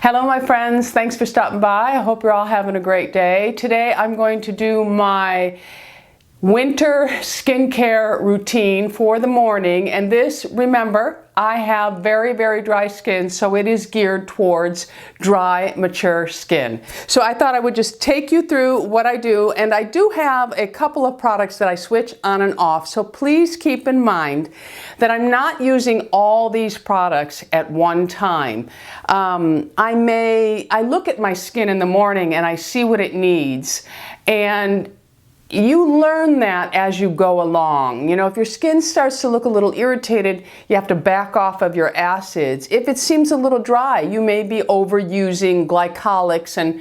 Hello my friends, thanks for stopping by. I hope you're all having a great day. Today I'm going to do my winter skincare routine for the morning, and this, remember, I have very dry skin, so it is geared towards dry, mature skin. So I thought I would just take you through what I do, and I do have a couple of products that I switch on and off, so please keep in mind that I'm not using all these products at one time. I look at my skin in the morning and I see what it needs, and you learn that as you go along. You know, if your skin starts to look a little irritated, you have to back off of your acids. If it seems a little dry, you may be overusing glycolics and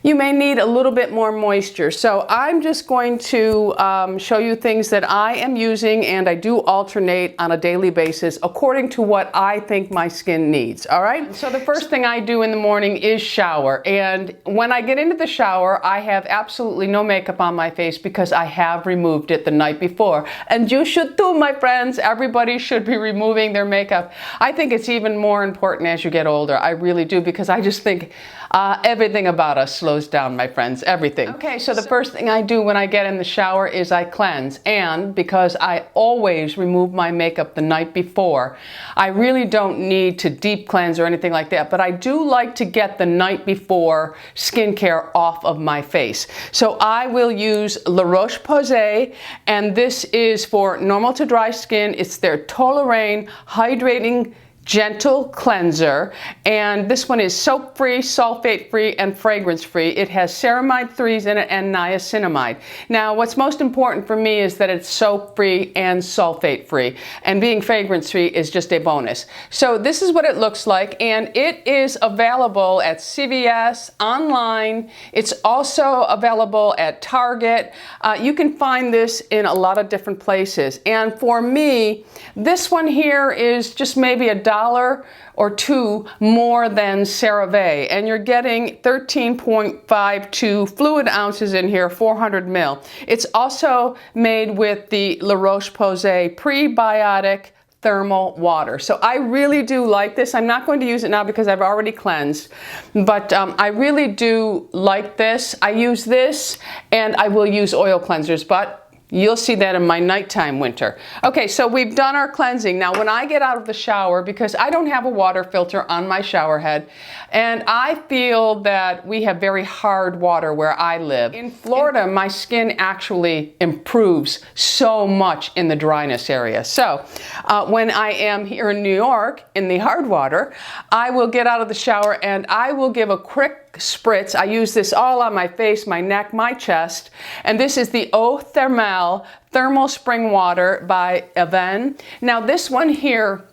you may need a little bit more moisture. So I'm just going to show you things that I am using, and I do alternate on a daily basis according to what I think my skin needs, all right? So the first thing I do in the morning is shower, and when I get into the shower, I have absolutely no makeup on my face because I have removed it the night before. And you should too, my friends. Everybody should be removing their makeup. I think it's even more important as you get older. I really do, because I just think everything about us slows down, my friends, everything. Okay, so the first thing I do when I get in the shower is I cleanse, and because I always remove my makeup the night before, I really don't need to deep cleanse or anything like that, but I do like to get the night before skincare off of my face. So I will use La Roche-Posay, and this is for normal to dry skin. It's their Toleraine Hydrating Gentle Cleanser, and this one is soap-free, sulfate-free, and fragrance-free. It has ceramide 3s in it and niacinamide. Now, what's most important for me is that it's soap-free and sulfate-free, and being fragrance-free is just a bonus. So this is what it looks like, and it is available at CVS, online. It's also available at Target. You can find this in a lot of different places, and for me, this one here is just maybe $1 or $2 more than CeraVe, and you're getting 13.52 fluid ounces in here, 400 ml. It's also made with the La Roche-Posay prebiotic thermal water. So I really do like this. I'm not going to use it now because I've already cleansed, but I really do like this. I use this, and I will use oil cleansers, but you'll see that in my nighttime winter. Okay, so we've done our cleansing. Now, when I get out of the shower, because I don't have a water filter on my shower head, and I feel that we have very hard water where I live. In Florida, my skin actually improves so much in the dryness area. So when I am here in New York, in the hard water, I will get out of the shower and I will give a quick spritz. I use this all on my face, my neck, my chest, and this is the Eau Thermale Thermal Spring Water by Aven. Now this one here,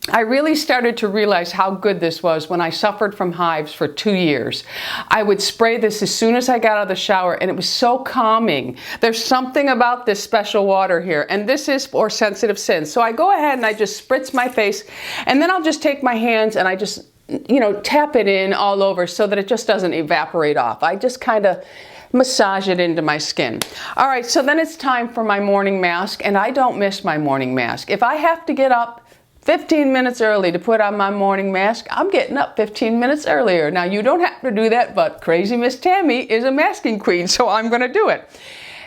I really started to realize how good this was when I suffered from hives for 2 years. I would spray this as soon as I got out of the shower, and it was so calming. There's something about this special water here, and this is for sensitive skin. So I go ahead and I just spritz my face, and then I'll just take my hands and I just, you know, tap it in all over so that it just doesn't evaporate off. I just kind of massage it into my skin. All right, so then it's time for my morning mask, and I don't miss my morning mask. If I have to get up 15 minutes early to put on my morning mask, I'm getting up 15 minutes earlier. Now, you don't have to do that, but crazy Miss Tammy is a masking queen, so I'm going to do it.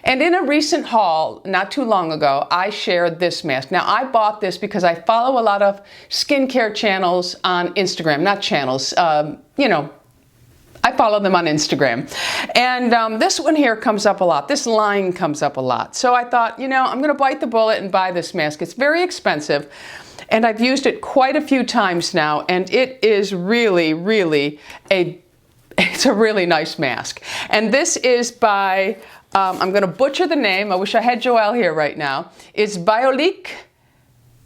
And in a recent haul, not too long ago, I shared this mask. Now, I bought this because I follow a lot of skincare channels on Instagram. Not channels, you know, I follow them on Instagram. And this one here comes up a lot. This line comes up a lot. So I thought, you know, I'm going to bite the bullet and buy this mask. It's very expensive, and I've used it quite a few times now, and it is really it's a really nice mask. And this is by I'm going to butcher the name. I wish I had Joelle here right now. It's Biologique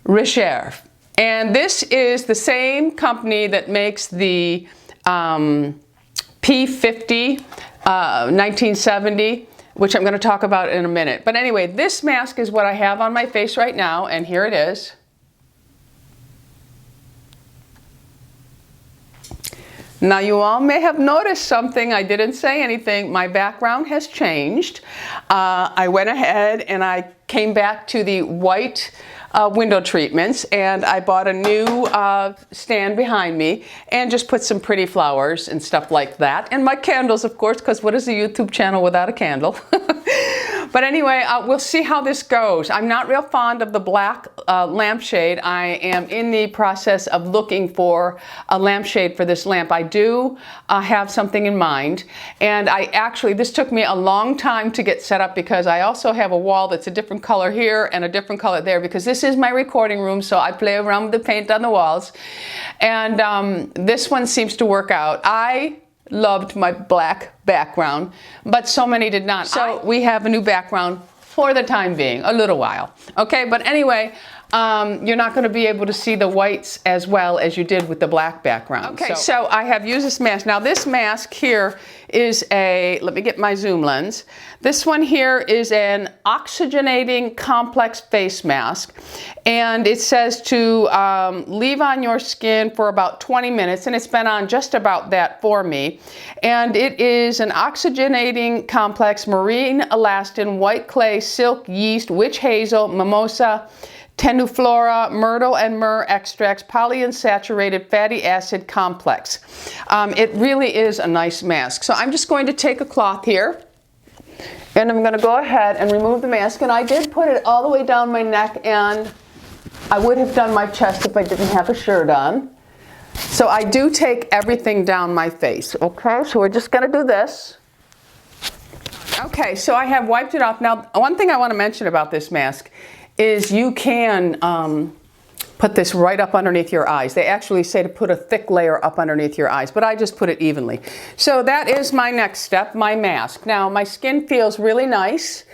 Recherche. And this is the same company that makes the P50 1970, which I'm going to talk about in a minute. But anyway, this mask is what I have on my face right now, and here it is. Now you all may have noticed something. I didn't say anything. My background has changed. I went ahead and I came back to the white window treatments, and I bought a new stand behind me and just put some pretty flowers and stuff like that. And my candles, of course, because what is a YouTube channel without a candle? But anyway, we'll see how this goes. I'm not real fond of the black lampshade. I am in the process of looking for a lampshade for this lamp. I do have something in mind, and this took me a long time to get set up because I also have a wall that's a different color here and a different color there, because this is my recording room, so I play around with the paint on the walls. And this one seems to work out. I loved my black background, but so many did not. So we have a new background for the time being, a little while. Okay, but anyway, you're not going to be able to see the whites as well as you did with the black background. Okay, so I have used this mask. Now this mask here is let me get my zoom lens. This one here is an oxygenating complex face mask, and it says to leave on your skin for about 20 minutes, and it's been on just about that for me. And it is an oxygenating complex marine elastin, white clay, silk, yeast, witch hazel, mimosa, Tenuflora, myrtle and myrrh extracts, polyunsaturated fatty acid complex. It really is a nice mask. So I'm just going to take a cloth here, and I'm going to go ahead and remove the mask. And I did put it all the way down my neck, and I would have done my chest if I didn't have a shirt on. So I do take everything down my face. Okay, so we're just going to do this. Okay, so I have wiped it off. Now, one thing I want to mention about this mask is you can put this right up underneath your eyes. They actually say to put a thick layer up underneath your eyes, but I just put it evenly. So that is my next step, my mask. Now my skin feels really nice,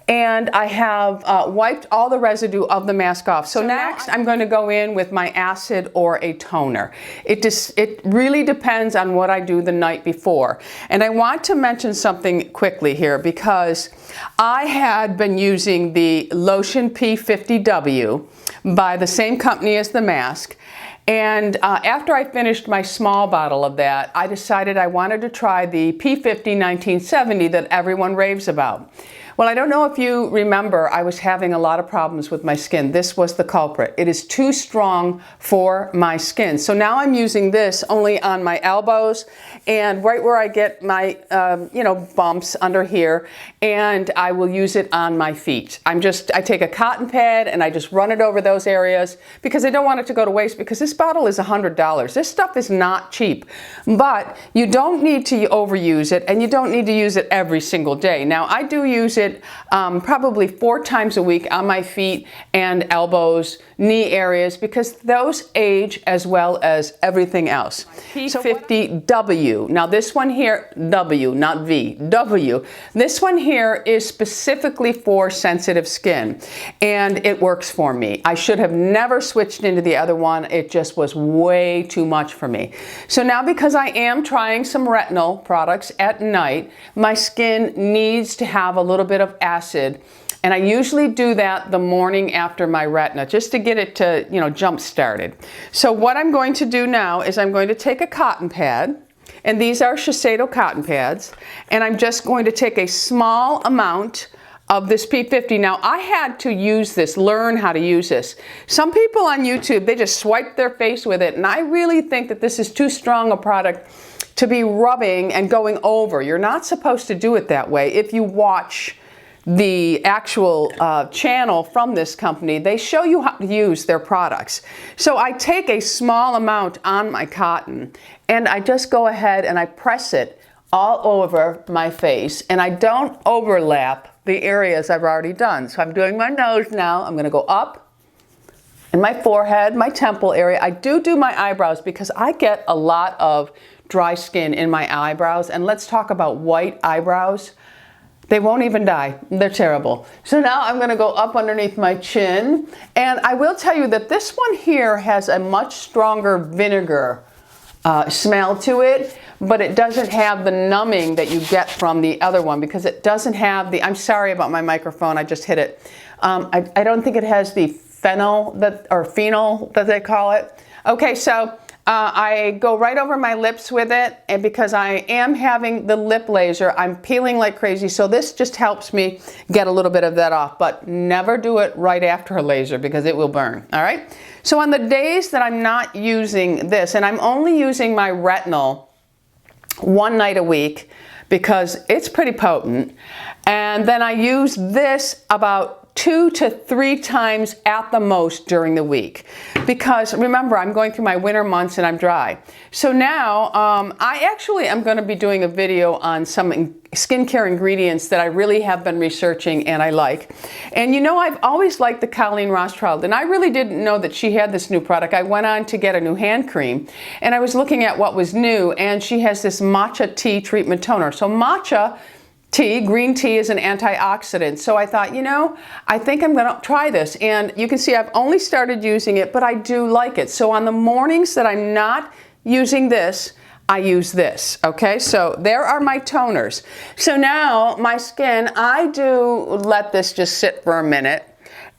and I have wiped all the residue of the mask off. So next I'm going to go in with my acid or a toner. It really depends on what I do the night before. And I want to mention something quickly here, because I had been using the Lotion P50W by the same company as the mask, and after I finished my small bottle of that, I decided I wanted to try the P50 1970 that everyone raves about. Well, I don't know if you remember, I was having a lot of problems with my skin. This was the culprit. It is too strong for my skin. So now I'm using this only on my elbows and right where I get my, bumps under here, and I will use it on my feet. I take a cotton pad and I just run it over those areas because I don't want it to go to waste, because this bottle is $100. This stuff is not cheap, but you don't need to overuse it, and you don't need to use it every single day. Now, I do use it probably 4 times a week on my feet and elbows, knee areas, because those age as well as everything else. P50W. Now this one here, W, not V, W. This one here is specifically for sensitive skin, and it works for me. I should have never switched into the other one. It just was way too much for me. So now, because I am trying some retinol products at night, my skin needs to have a little bit of acid, and I usually do that the morning after my retina, just to get it to, jump started. So what I'm going to do now is I'm going to take a cotton pad, and these are Shiseido cotton pads, and I'm just going to take a small amount of this P50. Now, I had to learn how to use this. Some people on YouTube, they just swipe their face with it, and I really think that this is too strong a product to be rubbing and going over. You're not supposed to do it that way. If you watch the actual channel from this company, they show you how to use their products. So I take a small amount on my cotton, and I just go ahead and I press it all over my face, and I don't overlap the areas I've already done. So I'm doing my nose now. I'm going to go up, and my forehead, my temple area. I do my eyebrows because I get a lot of dry skin in my eyebrows, and let's talk about white eyebrows. They won't even die. They're terrible. So now I'm going to go up underneath my chin, and I will tell you that this one here has a much stronger vinegar smell to it, but it doesn't have the numbing that you get from the other one, because it doesn't have the, I'm sorry about my microphone, I just hit it. I don't think it has the phenol that they call it. Okay, so I go right over my lips with it, and because I am having the lip laser, I'm peeling like crazy, so this just helps me get a little bit of that off, but never do it right after a laser because it will burn, all right? So on the days that I'm not using this, and I'm only using my retinol one night a week because it's pretty potent, and then I use this about 2 to 3 times at the most during the week, because remember, I'm going through my winter months and I'm dry. So now I actually am going to be doing a video on some skincare ingredients that I really have been researching and I like. And you know, I've always liked the Colleen Rothschild, and I really didn't know that she had this new product. I went on to get a new hand cream and I was looking at what was new, and she has this matcha tea treatment toner. So matcha tea, green tea, is an antioxidant. So I thought, you know, I think I'm going to try this. And you can see I've only started using it, but I do like it. So on the mornings that I'm not using this, I use this, okay? So there are my toners. So now my skin, I do let this just sit for a minute.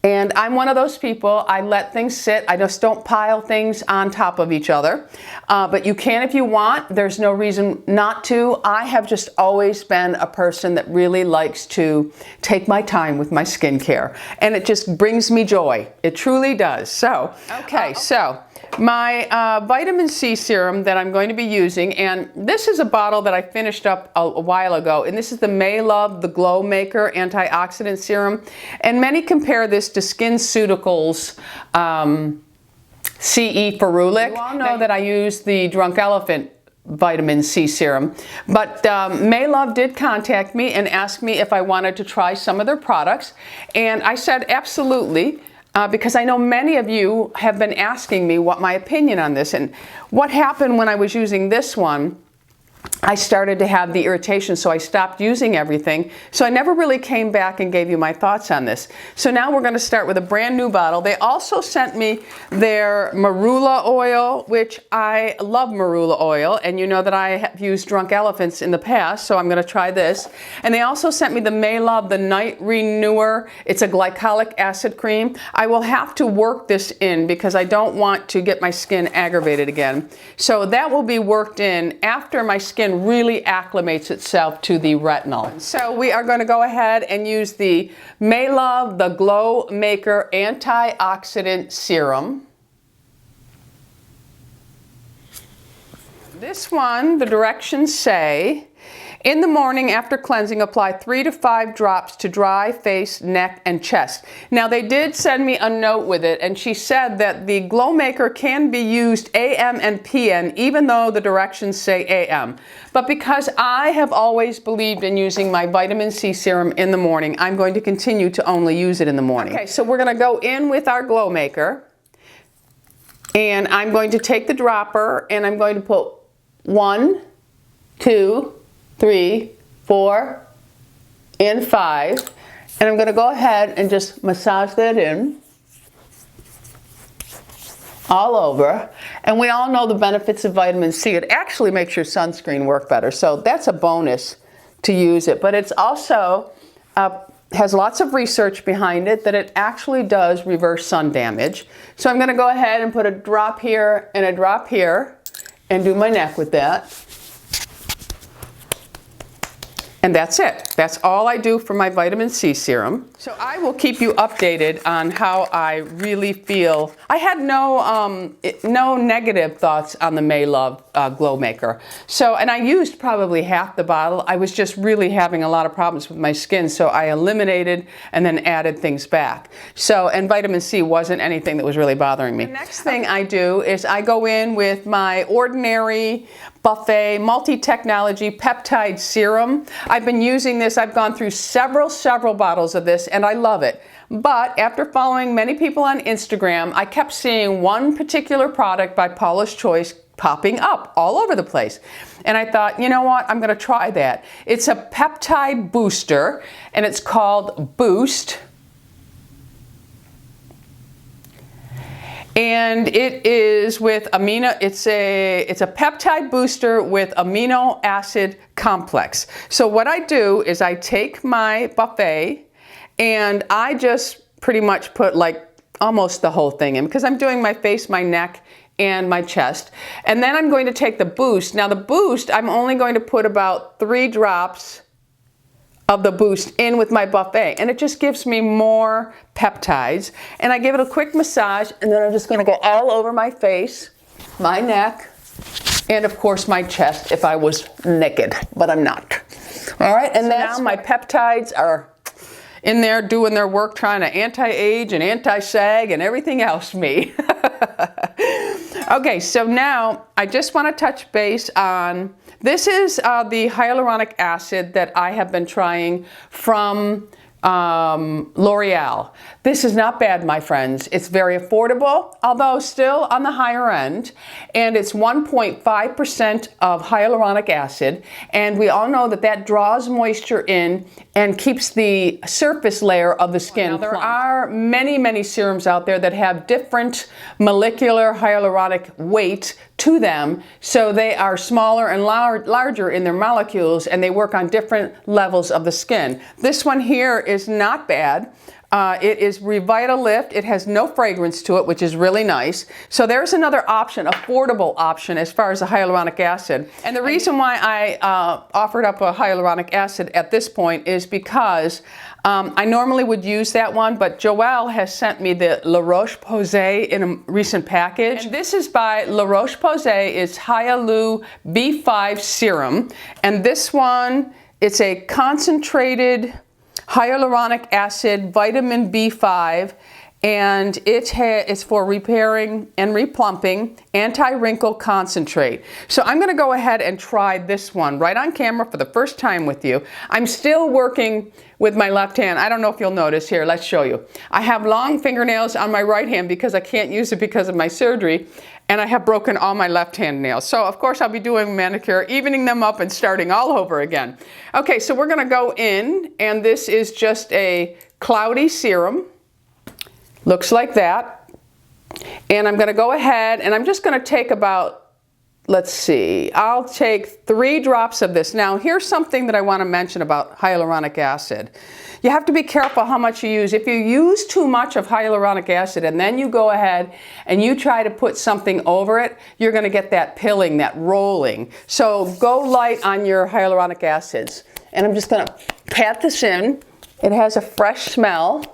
And I'm one of those people, I let things sit. I just don't pile things on top of each other. But you can if you want. There's no reason not to. I have just always been a person that really likes to take my time with my skincare. And it just brings me joy. It truly does. So, okay, so my vitamin C serum that I'm going to be using, and this is a bottle that I finished up a while ago, and this is the MakeupMLC, the Glow Maker Antioxidant Serum, and many compare this to SkinCeuticals CE Ferulic. You all know that I use the Drunk Elephant vitamin C serum, but MakeupMLC did contact me and ask me if I wanted to try some of their products, and I said absolutely. Because I know many of you have been asking me what my opinion on this, and what happened when I was using this one, I started to have the irritation, so I stopped using everything. So I never really came back and gave you my thoughts on this. So now we're going to start with a brand new bottle. They also sent me their marula oil, which I love marula oil, and you know that I have used Drunk Elephants in the past, so I'm going to try this. And they also sent me the MakeupMLC, the Night Renewer. It's a glycolic acid cream. I will have to work this in because I don't want to get my skin aggravated again. So that will be worked in after my skin really acclimates itself to the retinol. So we are going to go ahead and use the MakeupMLC, the Glow Maker Antioxidant Serum. This one, the directions say, in the morning after cleansing, apply 3 to 5 drops to dry face, neck, and chest. Now they did send me a note with it, and she said that the Glow Maker can be used AM and PM, even though the directions say AM. But because I have always believed in using my vitamin C serum in the morning, I'm going to continue to only use it in the morning. Okay, so we're going to go in with our Glow Maker, and I'm going to take the dropper, and I'm going to put 1, 2, 3, 4, and 5, and I'm going to go ahead and just massage that in all over. And we all know the benefits of vitamin C. It actually makes your sunscreen work better, so that's a bonus to use it. But it's also has lots of research behind it that it actually does reverse sun damage. So I'm going to go ahead and put a drop here and a drop here and do my neck with that. And that's it. That's all I do for my vitamin C serum. So I will keep you updated on how I really feel. I had no negative thoughts on the MakeupMLC Glow Maker. So, and I used probably half the bottle. I was just really having a lot of problems with my skin, so I eliminated and then added things back. So, and vitamin C wasn't anything that was really bothering me. The next thing I do is I go in with my ordinary Buffet multi-technology peptide serum. I've been using this. I've gone through several bottles of this, and I love it. But after following many people on Instagram, I kept seeing one particular product by Paula's Choice popping up all over the place. And I thought, you know what, I'm going to try that. It's a peptide booster, and it's called Boost. And it is with it's a peptide booster with amino acid complex. So what I do is I take my Buffet and I just pretty much put like almost the whole thing in, because I'm doing my face, my neck, and my chest. And then I'm going to take the Boost. Now the Boost, I'm only going to put about 3 drops of the Boost in with my buffet, and it just gives me more peptides. And I give it a quick massage, and then I'm just going to go all over my face, my neck, and of course my chest if I was naked, but I'm not. All right, and so now my peptides are in there doing their work, trying to anti-age and anti-sag and everything else me. Okay, so now I just want to touch base on, this is the hyaluronic acid that I have been trying from L'Oreal. This is not bad, my friends. It's very affordable, although still on the higher end, and it's 1.5% of hyaluronic acid, and we all know that that draws moisture in and keeps the surface layer of the skin. Now, there are many, many serums out there that have different molecular hyaluronic weight to them, so they are smaller and larger in their molecules, and they work on different levels of the skin. This one here is not bad. It is Revitalift. It has no fragrance to it, which is really nice. So there's another option, affordable option as far as the hyaluronic acid. And the reason why I offered up a hyaluronic acid at this point is because I normally would use that one, but Joelle has sent me the La Roche-Posay in a recent package. And this is by La Roche-Posay. It's Hyalu B5 Serum. And this one, it's a concentrated hyaluronic acid, vitamin B5, and it's for repairing and replumping, anti-wrinkle concentrate. So I'm going to go ahead and try this one right on camera for the first time with you. I'm still working with my left hand. I don't know if you'll notice here. Let's show you. I have long fingernails on my right hand because I can't use it because of my surgery, and I have broken all my left hand nails. So of course I'll be doing manicure, evening them up and starting all over again. Okay, so we're going to go in, and this is just a cloudy serum. Looks like that. And I'm going to go ahead and I'm just going to take about, let's see, I'll take 3 drops of this. Now here's something that I want to mention about hyaluronic acid. You have to be careful how much you use. If you use too much of hyaluronic acid and then you go ahead and you try to put something over it, you're going to get that pilling, that rolling. So go light on your hyaluronic acids. And I'm just going to pat this in. It has a fresh smell.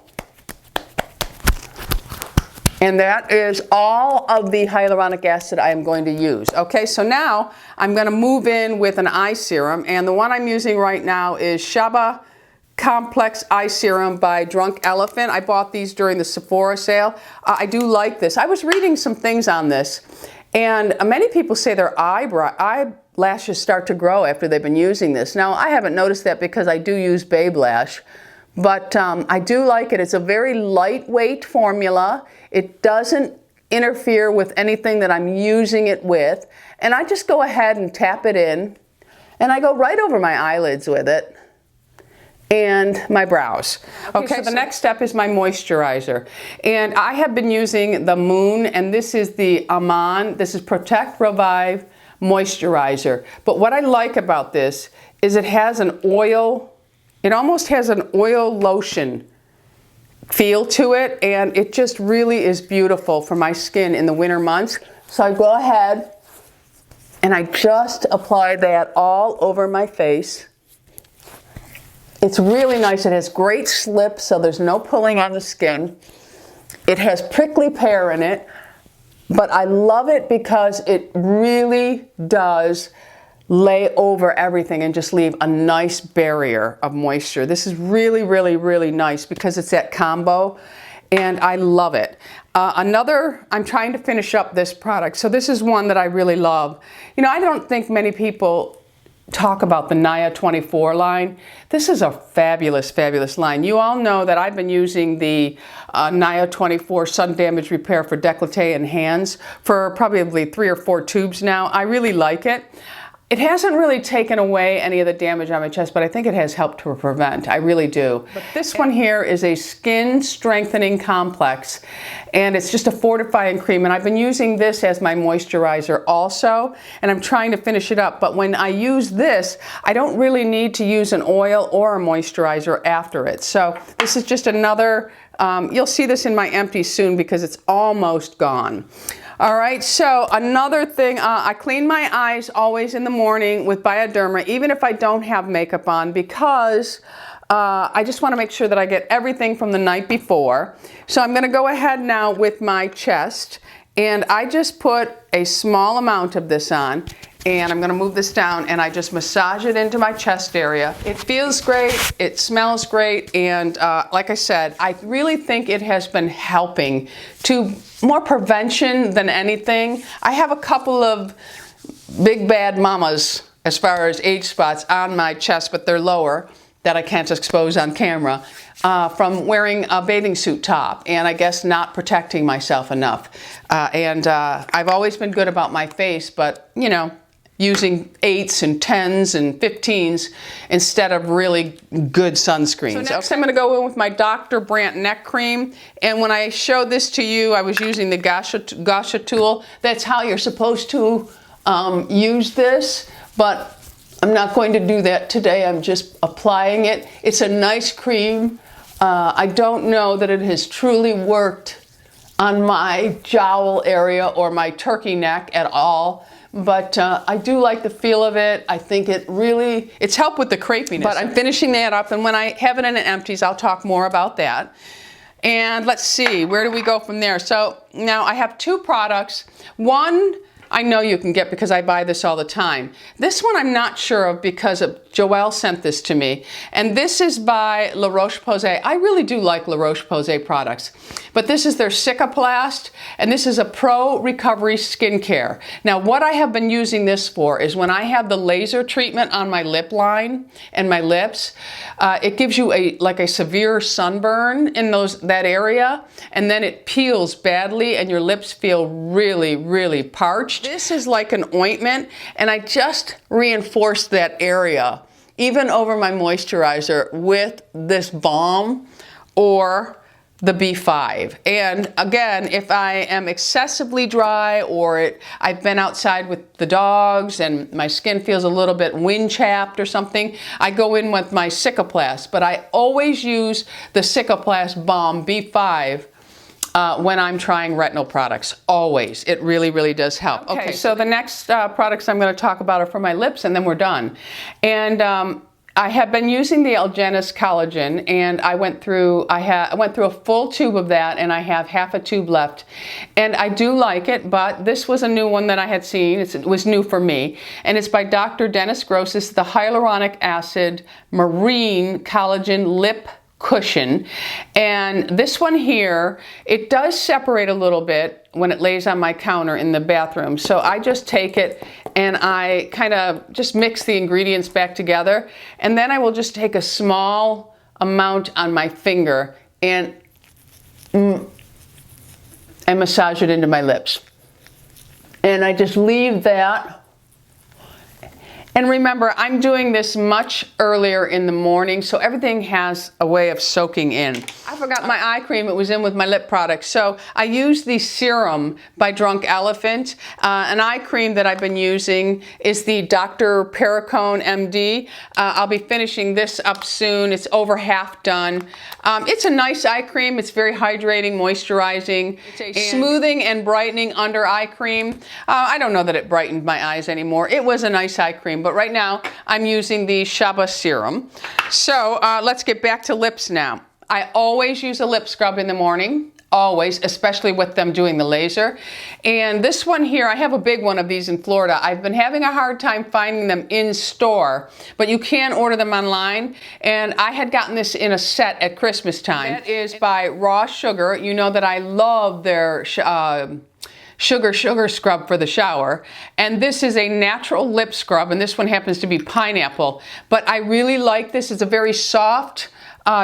And that is all of the hyaluronic acid I am going to use. Okay, so now I'm going to move in with an eye serum, and the one I'm using right now is Shaba Complex Eye Serum by Drunk Elephant. I bought these during the Sephora sale. I do like this. I was reading some things on this, and many people say their eyelashes start to grow after they've been using this. Now, I haven't noticed that because I do use Babe Lash. But I do like it. It's a very lightweight formula. It doesn't interfere with anything that I'm using it with. And I just go ahead and tap it in. And I go right over my eyelids with it and my brows. Okay, so the next step is my moisturizer. And I have been using the Moon, and this is the Amon. This is Protect Revive Moisturizer. But what I like about this is it has an oil, it almost has an oil lotion feel to it, and it just really is beautiful for my skin in the winter months. So I go ahead and I just apply that all over my face. It's really nice. It has great slip, so there's no pulling on the skin. It has prickly pear in it, but I love it because it really does lay over everything and just leave a nice barrier of moisture. This is really, really, really nice because it's that combo, and I love it. I'm trying to finish up this product. So this is one that I really love. You know, I don't think many people talk about the Nia 24 line. This is a fabulous, fabulous line. You all know that I've been using the Nia 24 Sun Damage Repair for décolleté and hands for probably 3 or 4 tubes now. I really like it. It hasn't really taken away any of the damage on my chest, but I think it has helped to prevent. I really do. But this one here is a skin strengthening complex, and it's just a fortifying cream, and I've been using this as my moisturizer also, and I'm trying to finish it up. But when I use this, I don't really need to use an oil or a moisturizer after it. So this is just another, you'll see this in my empties soon because it's almost gone. All right, so another thing, I clean my eyes always in the morning with Bioderma, even if I don't have makeup on, because I just want to make sure that I get everything from the night before. So I'm going to go ahead now with my chest, and I just put a small amount of this on, and I'm going to move this down, and I just massage it into my chest area. It feels great, it smells great, and like I said, I really think it has been helping to more prevention than anything. I have a couple of big bad mamas as far as age spots on my chest, but they're lower, that I can't expose on camera, from wearing a bathing suit top and I guess not protecting myself enough. I've always been good about my face, but you know, using 8s and 10s and 15s instead of really good sunscreens. So next I'm going to go in with my Dr. Brandt neck cream, and when I showed this to you, I was using the Gosha tool. That's how you're supposed to use this, but I'm not going to do that today. I'm just applying it. It's a nice cream. I don't know that it has truly worked on my jowl area or my turkey neck at all, but I do like the feel of it. I think it's helped with the crepiness. But I'm finishing that up, and when I have it in an empties, I'll talk more about that. And let's see, where do we go from there? So now I have 2 products. One I know you can get because I buy this all the time. This one I'm not sure of because Joelle sent this to me. And this is by La Roche-Posay. I really do like La Roche-Posay products. But this is their Cicaplast, and this is a pro recovery skincare. Now what I have been using this for is when I have the laser treatment on my lip line and my lips, it gives you like a severe sunburn in that area, and then it peels badly and your lips feel really, really parched. This is like an ointment, and I just reinforced that area, even over my moisturizer, with this balm or the B5. And again, if I am excessively dry or I've been outside with the dogs and my skin feels a little bit wind chapped or something, I go in with my Cicaplast. But I always use the Cicaplast Balm B5 when I'm trying retinol products, always. It really, really does help. Okay, so the next products I'm going to talk about are for my lips, and then we're done. And I have been using the Algenist Collagen, and I went through a full tube of that, and I have half a tube left. And I do like it, but this was a new one that I had seen. It was new for me, and it's by Dr. Dennis Gross. It's the Hyaluronic Acid Marine Collagen Lip Cushion. And this one here, it does separate a little bit when it lays on my counter in the bathroom. So I just take it and I kind of just mix the ingredients back together, and then I will just take a small amount on my finger and massage it into my lips. And I just leave that. And remember, I'm doing this much earlier in the morning, so everything has a way of soaking in. I forgot my eye cream. It was in with my lip product. So I use the Serum by Drunk Elephant. An eye cream that I've been using is the Dr. Perricone MD. I'll be finishing this up soon. It's over half done. It's a nice eye cream. It's very hydrating, moisturizing. It's a smoothing and brightening under eye cream. I don't know that it brightened my eyes anymore. It was a nice eye cream. But right now, I'm using the Shaba serum. So let's get back to lips now. I always use a lip scrub in the morning, always, especially with them doing the laser. And this one here, I have a big one of these in Florida. I've been having a hard time finding them in store, but you can order them online. And I had gotten this in a set at Christmas time. That is by Roche Sugar. You know that I love their sugar scrub for the shower, and this is a natural lip scrub, and this one happens to be pineapple, but I really like this. It's a very soft,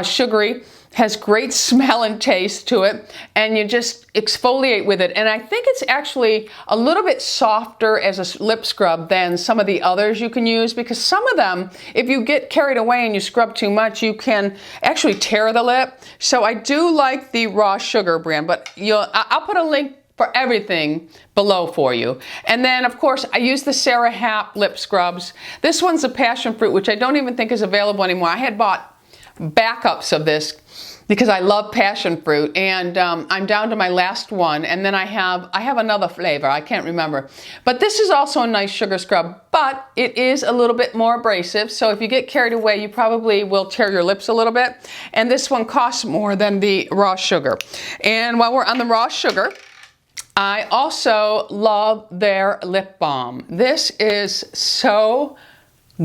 sugary, has great smell and taste to it, and you just exfoliate with it. And I think it's actually a little bit softer as a lip scrub than some of the others you can use, because some of them, if you get carried away and you scrub too much, you can actually tear the lip. So I do like the Raw Sugar brand, but I'll put a link for everything below for you. And then, of course, I use the Sara Happ lip scrubs. This one's a passion fruit, which I don't even think is available anymore. I had bought backups of this, because I love passion fruit, and I'm down to my last one, and then I have another flavor, I can't remember. But this is also a nice sugar scrub, but it is a little bit more abrasive, so if you get carried away, you probably will tear your lips a little bit. And this one costs more than the raw sugar. And while we're on the raw sugar, I also love their lip balm. This is so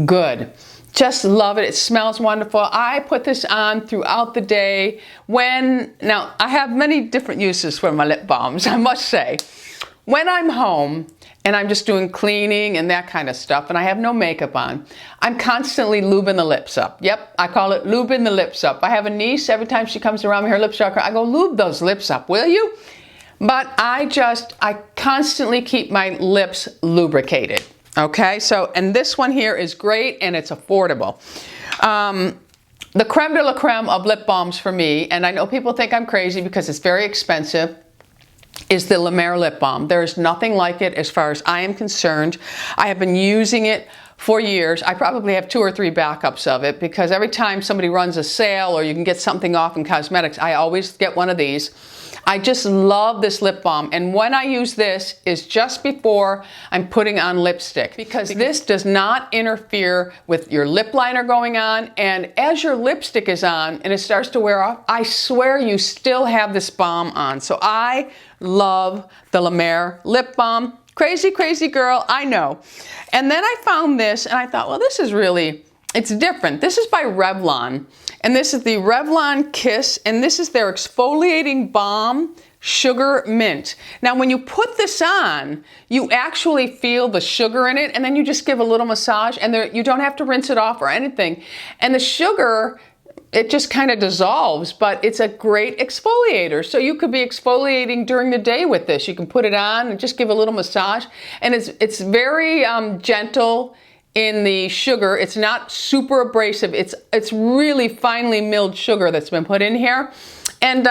good. Just love it. It smells wonderful. I put this on throughout the day now I have many different uses for my lip balms, I must say. When I'm home and I'm just doing cleaning and that kind of stuff and I have no makeup on, I'm constantly lubing the lips up. Yep, I call it lubing the lips up. I have a niece, every time she comes around me, her lips are, I go, lube those lips up, will you? But I constantly keep my lips lubricated. Okay, so, and this one here is great and it's affordable. The creme de la creme of lip balms for me, and I know people think I'm crazy because it's very expensive, is the La Mer lip balm. There is nothing like it as far as I am concerned. I have been using it for years. I probably have 2 or 3 backups of it because every time somebody runs a sale or you can get something off in cosmetics, I always get one of these. I just love this lip balm, and when I use this is just before I'm putting on lipstick, because this does not interfere with your lip liner going on, and as your lipstick is on and it starts to wear off, I swear you still have this balm on. So I love the La Mer lip balm. Crazy, crazy girl, I know. And then I found this and I thought, well, this is really, it's different. This is by Revlon, and this is the Revlon Kiss, and this is their exfoliating balm sugar mint. Now when you put this on, you actually feel the sugar in it, and then you just give a little massage, and you don't have to rinse it off or anything. And the sugar, it just kind of dissolves, but it's a great exfoliator. So you could be exfoliating during the day with this. You can put it on and just give a little massage, and it's very gentle in the sugar. It's not super abrasive. It's really finely milled sugar that's been put in here, and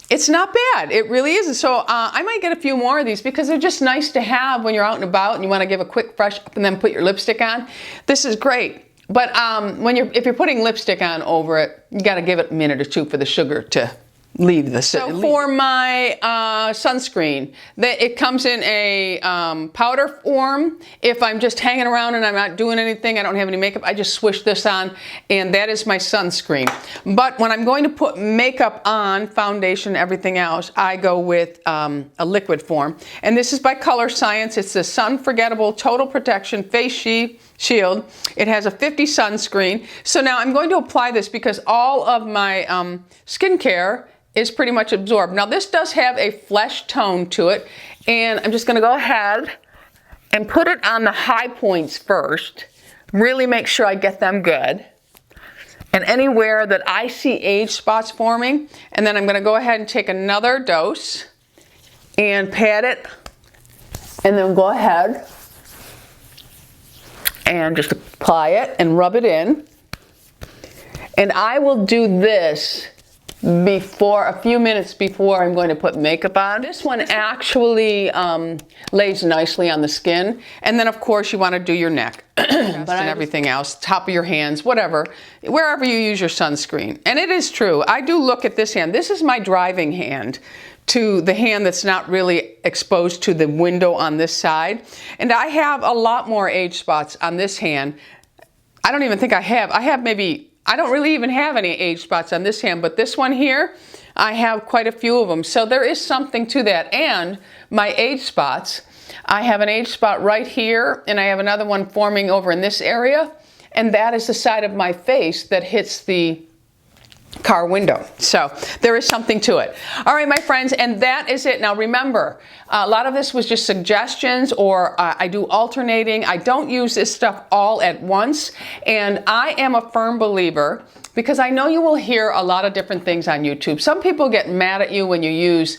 it's not bad. It really isn't. So I might get a few more of these because they're just nice to have when you're out and about and you want to give a quick fresh up and then put your lipstick on. This is great. But if you're putting lipstick on over it, you got to give it a minute or two for the sugar to leave the So for my sunscreen, it comes in a powder form. If I'm just hanging around and I'm not doing anything, I don't have any makeup, I just swish this on, and that is my sunscreen. But when I'm going to put makeup on, foundation, everything else, I go with a liquid form. And this is by Color Science. It's the Sun Forgettable Total Protection Face Shield. It has a 50 sunscreen. So now I'm going to apply this because all of my skincare is pretty much absorbed. Now this does have a flesh tone to it, and I'm just gonna go ahead and put it on the high points first. Really make sure I get them good. And anywhere that I see age spots forming, and then I'm gonna go ahead and take another dose and pat it, and then go ahead and just apply it and rub it in. And I will do this a few minutes before I'm going to put makeup on. This one actually lays nicely on the skin. And then of course you want to do your neck and everything else, top of your hands, whatever, wherever you use your sunscreen. And it is true, I do look at this hand. This is my driving hand to the hand that's not really exposed to the window on this side. And I have a lot more age spots on this hand. I don't even think I have maybe, I don't really even have any age spots on this hand, but this one here, I have quite a few of them. So there is something to that. And my age spots, I have an age spot right here, and I have another one forming over in this area, and that is the side of my face that hits the car window. So there is something to it. All right, my friends, and that is it. Now remember, a lot of this was just suggestions, or I do alternating. I don't use this stuff all at once, and I am a firm believer, because I know you will hear a lot of different things on YouTube. Some people get mad at you when you use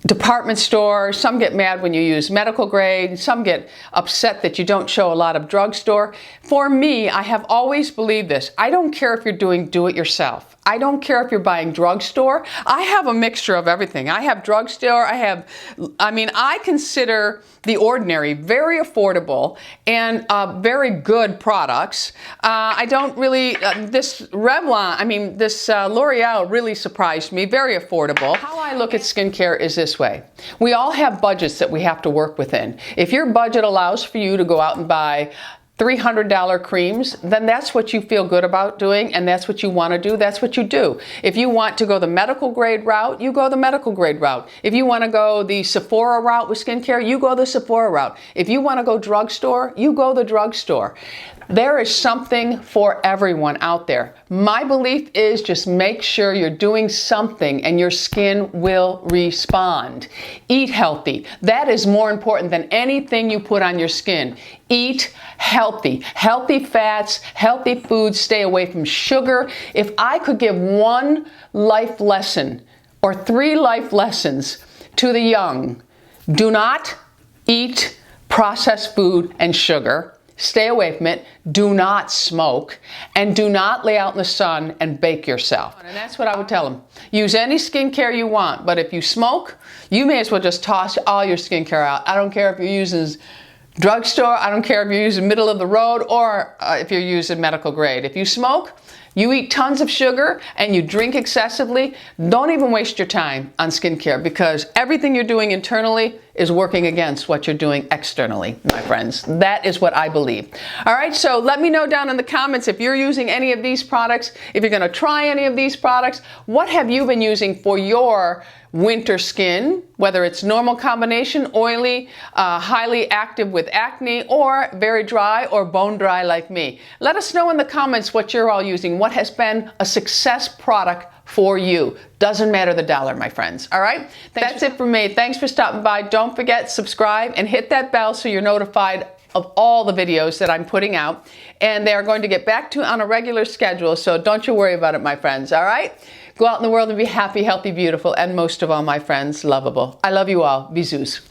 department store, some get mad when you use medical grade, some get upset that you don't show a lot of drugstore. For me, I have always believed this. I don't care if you're doing do-it-yourself. I don't care if you're buying drugstore. I have a mixture of everything. I have drugstore, I consider The Ordinary very affordable and very good products. I don't really, this Revlon, this L'Oreal really surprised me, very affordable. How I look at skincare is this way. We all have budgets that we have to work within. If your budget allows for you to go out and buy $300 creams, then that's what you feel good about doing and that's what you want to do, that's what you do. If you want to go the medical grade route, you go the medical grade route. If you want to go the Sephora route with skincare, you go the Sephora route. If you want to go drugstore, you go the drugstore. There is something for everyone out there. My belief is just make sure you're doing something and your skin will respond. Eat healthy. That is more important than anything you put on your skin. Eat healthy. Healthy fats, healthy foods, stay away from sugar. If I could give one life lesson or 3 life lessons to the young, do not eat processed food and sugar. Stay away from it, do not smoke, and do not lay out in the sun and bake yourself. And that's what I would tell them. Use any skincare you want, but if you smoke, you may as well just toss all your skincare out. I don't care if you're using drugstore, I don't care if you're using middle of the road, or if you're using medical grade. If you smoke, you eat tons of sugar, and you drink excessively, don't even waste your time on skincare because everything you're doing internally is working against what you're doing externally, my friends. That is what I believe. All right, so let me know down in the comments if you're using any of these products, if you're gonna try any of these products, what have you been using for your winter skin, whether it's normal combination, oily, highly active with acne, or very dry or bone dry like me. Let us know in the comments what you're all using, what has been a success product for you. Doesn't matter the dollar, my friends. All right? That's it for me. Thanks for stopping by. Don't forget, subscribe and hit that bell so you're notified of all the videos that I'm putting out. And they are going to get back to you on a regular schedule, so don't you worry about it, my friends. All right? Go out in the world and be happy, healthy, beautiful, and most of all, my friends, lovable. I love you all. Bisous.